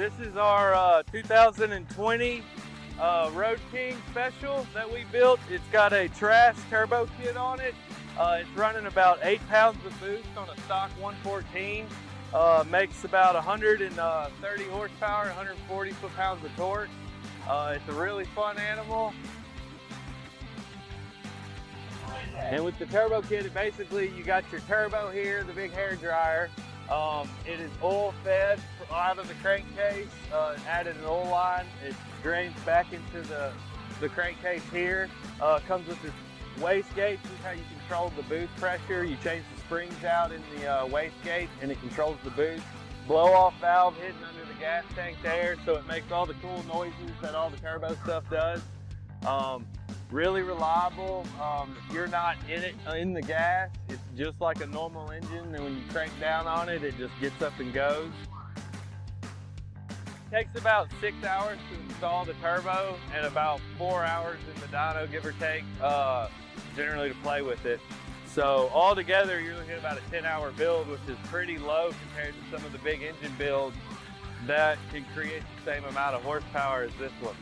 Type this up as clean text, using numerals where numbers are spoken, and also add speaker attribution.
Speaker 1: This is our 2020 Road King Special that we built. It's got a Trask Turbo Kit on it. It's running about 8 pounds of boost on a stock 114. Makes about 130 horsepower, 140 foot-pounds of torque. It's a really fun animal. And with the turbo kit, basically you got your turbo here, the big hair dryer. It is oil fed out of the crankcase, added an oil line. It drains back into the crankcase here. Comes with this wastegate. This is how you control the boost pressure. You change the springs out in the wastegate and it controls the boost. Blow off valve hidden under the gas tank there, so it makes all the cool noises that all the turbo stuff does. Really reliable. If you're not in it in the gas, it's just like a normal engine, and when you crank down on it, it just gets up and goes. Takes about 6 hours to install the turbo and about 4 hours in the dyno, give or take, generally to play with it. So altogether, you're looking at about a 10-hour build, which is pretty low compared to some of the big engine builds that can create the same amount of horsepower as this one.